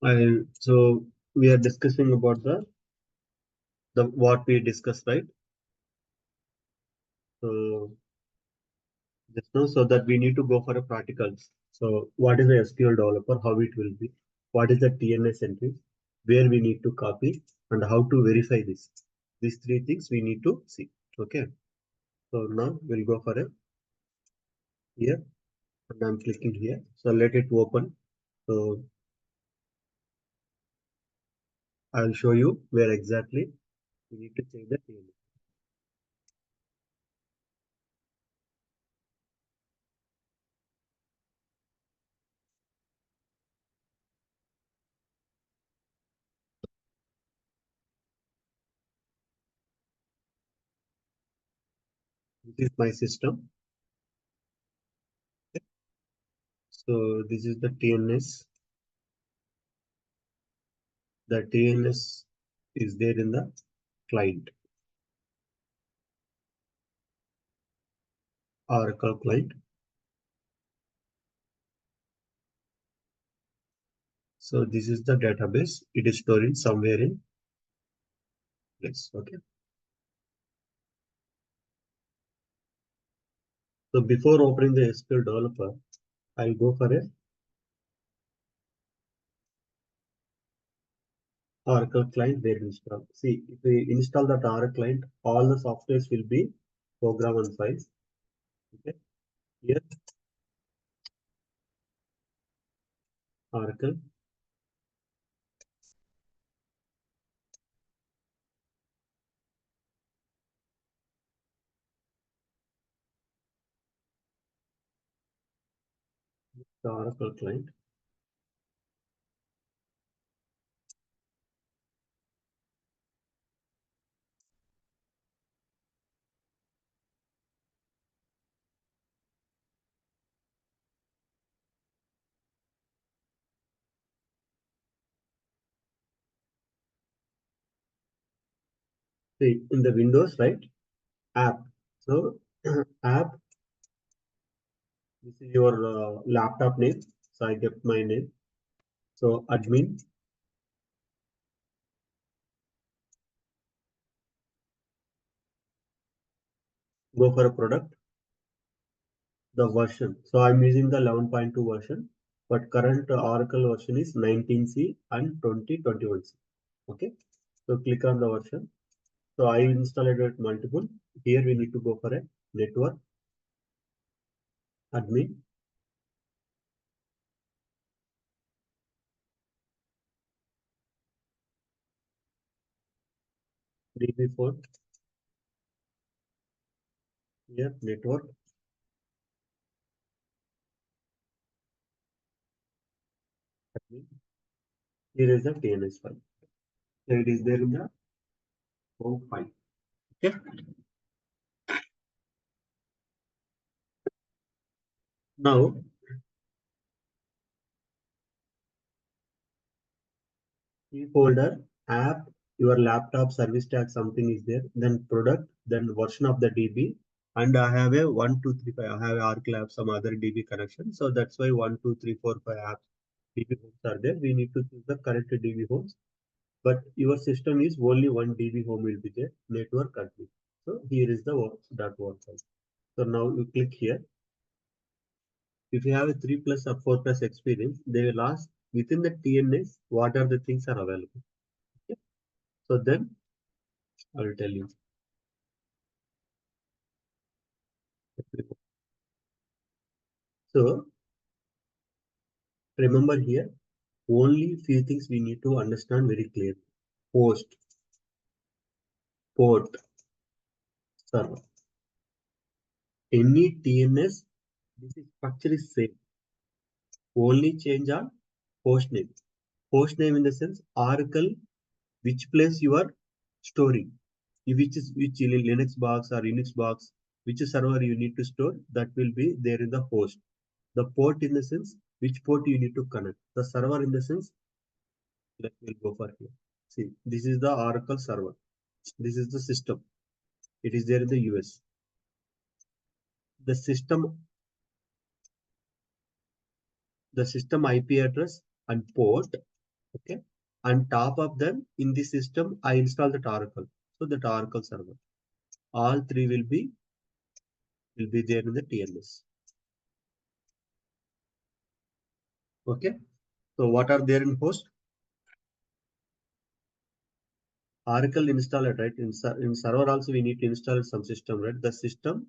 So we are discussing about the what we discussed, right? So just now, so that we need to go for a practicals. So what is the SQL developer? How it will be? What is the TNS entry? Where we need to copy and how to verify this? These three things we need to see. Okay. So now we'll go for a here and I'm clicking here. So let it open. So I'll show you where exactly we need to change the TNS. This is my system. So this is the TNS. The TNS is there in the client, Oracle client. So this is the database. It is storing somewhere in place. Okay. So before opening the SQL developer, I'll go for a Oracle client there install. See, if we install that Oracle client, all the softwares will be program and files. Okay. Here, Oracle. The Oracle client. See, in the Windows, right? App. So app. This is your laptop name. So I kept my name. So admin. Go for a product. The version. So I'm using the 11.2 version, but current Oracle version is 19C and 2021C. Okay. So click on the version. So I installed it multiple. Here we need to go for a network admin. DB4. Here network admin. Here is the TNS file. So it is there in the home file. Okay. Now key folder, app, your laptop service tag, something is there, then product, then version of the DB. And I have a 1, 2, 3, 5. I have Oracle app, some other DB connection. So that's why 1, 2, 3, 4, 5 apps DB homes are there. We need to choose the correct DB homes. But your system is only one DB home will be there, network admin. So here is the dot work file. So now you click here. If you have a 3 plus or 4 plus experience, they will ask within the TNS what are the things are available. Okay. So then I will tell you. So remember here, only few things we need to understand very clearly. Host, port, server. Any TNS, this is structure is same. Only change on host name. Host name in the sense Oracle, which place you are storing. Which Linux box or Unix box, which server you need to store, that will be there in the host. The port in the sense which port you need to connect. The server in the sense, let me go for here. See, this is the Oracle server. This is the system. It is there in the US. The system IP address and port Okay. On top of them, in the system, I install that Oracle. So that Oracle server. All three will be there in the TLS. Okay. So what are there in host? Oracle installer, right? In server also we need to install some system, right? The system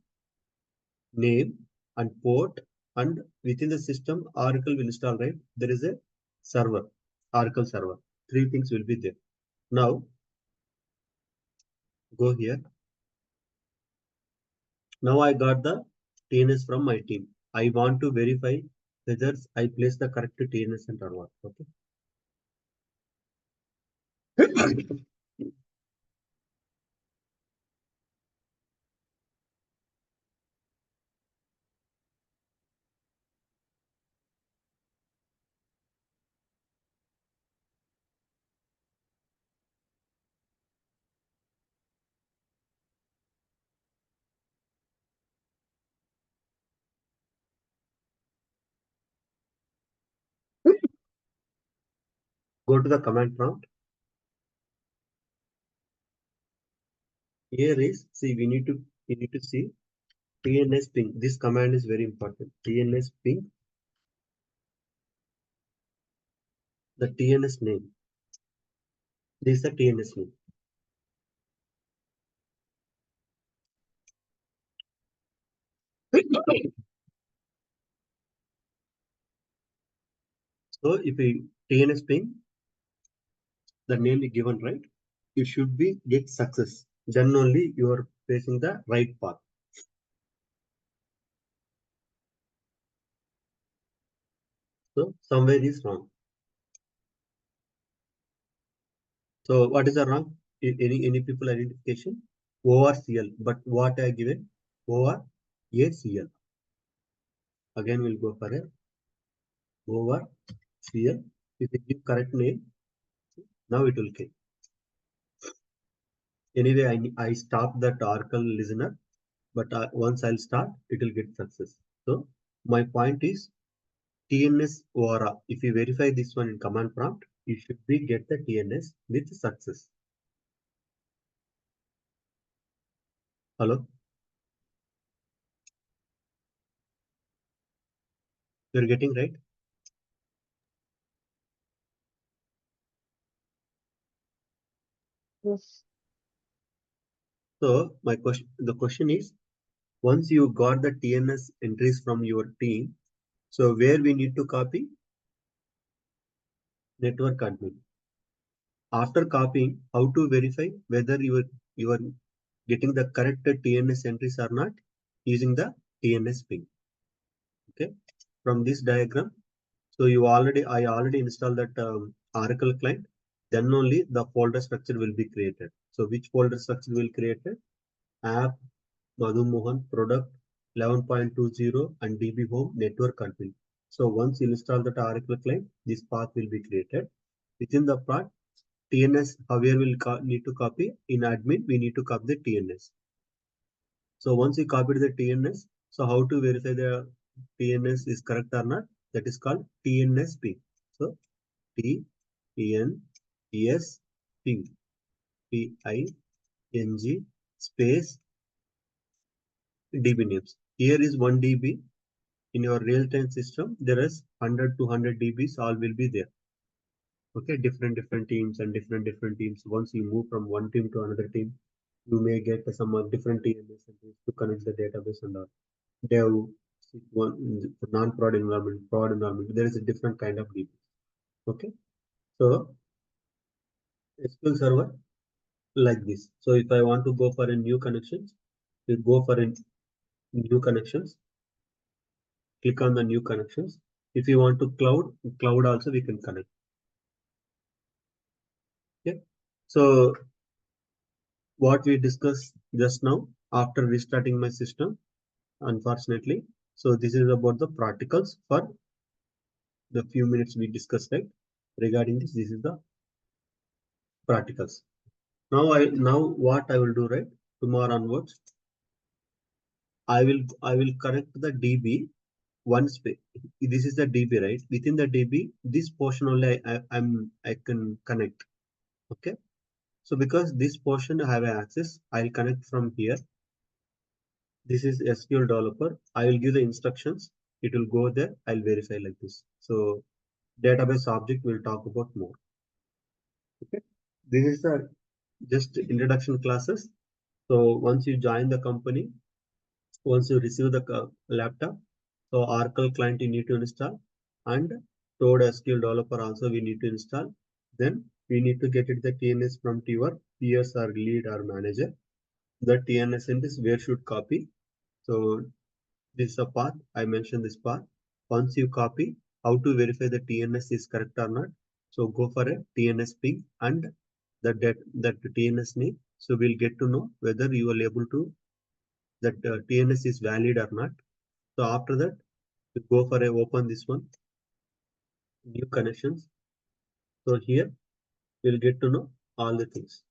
name and port, and within the system Oracle will install, right? There is a server, Oracle server. Three things will be there. Now go here. Now I got the TNS from my team. I want to verify whether I place the correct TNS or not. Okay. Go to the command prompt. Here is, see, we need to see TNS ping. This command is very important. TNS ping, the TNS name. This is the TNS name. So if we TNS ping, the name is given, right? You should be get success. Then only you are facing the right path. So somewhere is wrong. So what is the wrong? Any people identification? ORCL, but what I given? ORACL. Again we'll go for a ORCL. If you give correct name, now it will get. Anyway, I stop that Oracle listener, but once I'll start, it will get success. So my point is TNS ORA. If you verify this one in command prompt, you should be get the TNS with success. Hello, you're getting right? Yes. So my question, the question is, once you got the TNS entries from your team, so where we need to copy? Network admin. After copying, how to verify whether you are getting the correct TNS entries or not? Using the TNS ping. Okay. From this diagram, so I already installed that Oracle client. Then only the folder structure will be created. So which folder structure will created? App, Madhu Mohan, product 11.20 and DB home network admin. So once you install that Oracle client, this path will be created. Within the path, TNS, however, will need to copy. In admin, we need to copy the TNS. So once you copy the TNS, so how to verify the TNS is correct or not? That is called TNS ping. So TNS ping, PING space DB names. Here is 1 DB. In your real-time system, there is 100 to 100 DBs, all will be there. Okay, different teams and different teams. Once you move from one team to another team, you may get some different TNS to connect the database and all. Dev, one non-prod environment, prod environment. There is a different kind of DB. Okay, so SQL Server like this. So if I want to go for a new connections, you go for a new connections, click on the new connections. If you want to cloud also we can connect. Okay. So what we discussed just now after restarting my system, unfortunately. So this is about the practicals for the few minutes we discussed, right? Regarding this, this is the practicals. Now what I will do, right? Tomorrow onwards, I will connect the DB one space. This is the DB, right? Within the DB, this portion only I can connect. Okay. So because this portion I have access, I'll connect from here. This is SQL developer. I will give the instructions. It will go there. I'll verify like this. So database object we'll talk about more. Okay. This is the just introduction classes. So once you join the company, once you receive the laptop, so Oracle client you need to install, and Toad SQL developer also we need to install. Then we need to get it the TNS from your PS or lead or manager. The TNS in this where should copy. So this is a path. I mentioned this path. Once you copy, how to verify the TNS is correct or not. So go for a TNS ping and that TNS name. So we'll get to know whether you are able to that TNS is valid or not. So after that, we go for a open this one, new connections. So here we'll get to know all the things.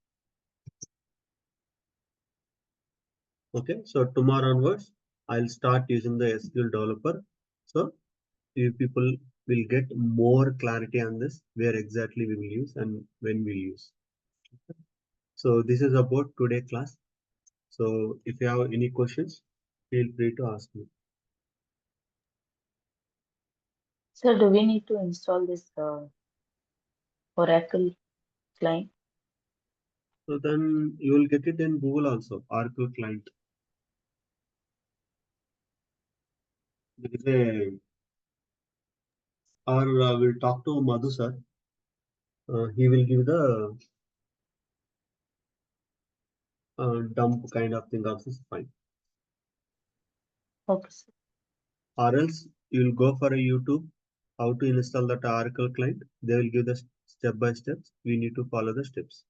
Okay, so tomorrow onwards, I'll start using the SQL developer. So you people will get more clarity on this, where exactly we will use and when we'll use. So this is about today class. So if you have any questions, feel free to ask me. Sir, do we need to install this Oracle client? So then you will get it in Google also, Oracle client. There is a, or we'll talk to Madhu sir. He will give the dump kind of thing also is fine. Okay, sir. Or else you will go for a YouTube, how to install that Oracle client. They will give the step by steps. We need to follow the steps.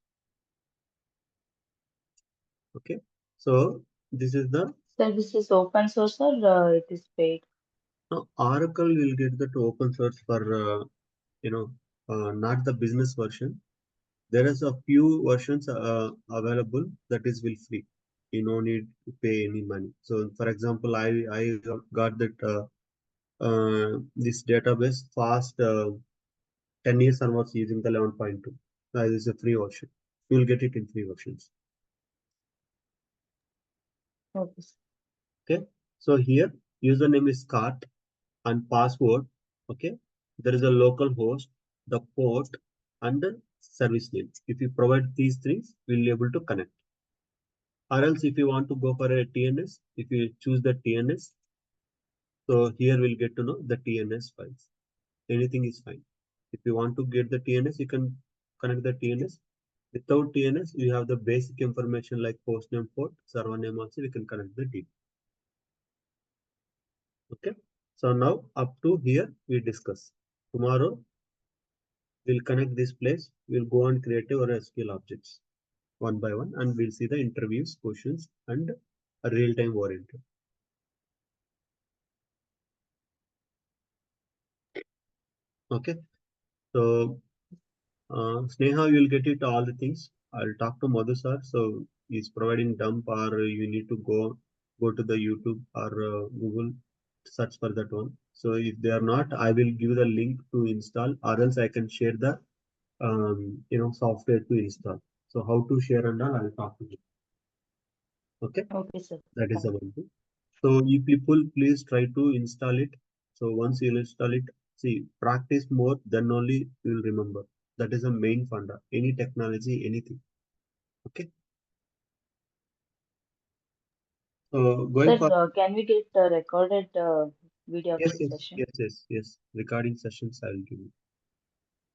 Okay. So this is the Sir, this is open source or it is paid? Oracle will get that open source for you know not the business version. There is a few versions available that is will free. You no need to pay any money. So for example, I got that this database fast 10 years onwards using the 11.2. That is a free version. You will get it in free versions. Okay, sir. Okay. So here username is cart and password. Okay. There is a local host, the port, and the service name. If you provide these things, we'll be able to connect. Or else if you want to go for a TNS, if you choose the TNS, so here we'll get to know the TNS files. Anything is fine. If you want to get the TNS, you can connect the TNS. Without TNS, you have the basic information like host name, port, server name also, we can connect the DB. Okay. So now up to here we discuss. Tomorrow we'll connect this place. We'll go and create our SQL objects one by one, and we'll see the interviews, questions, and a real-time oriented. Okay. So Sneha, you'll get it all the things. I'll talk to Madhu sir. So he's providing dump, or you need to go to the YouTube or Google search for that one. So if they are not, I will give the link to install, or else I can share the software to install. So how to share and all, I'll talk to you. Okay, Okay, sir. that is the Fine. one thing. So you people please try to install it. So once you install it, see, practice more, then only you will remember. That is the main funda. Any technology, anything. Okay. So going Sir, for can we get a recorded video of yes, this yes, session? yes, yes, yes. Recording sessions I will give you.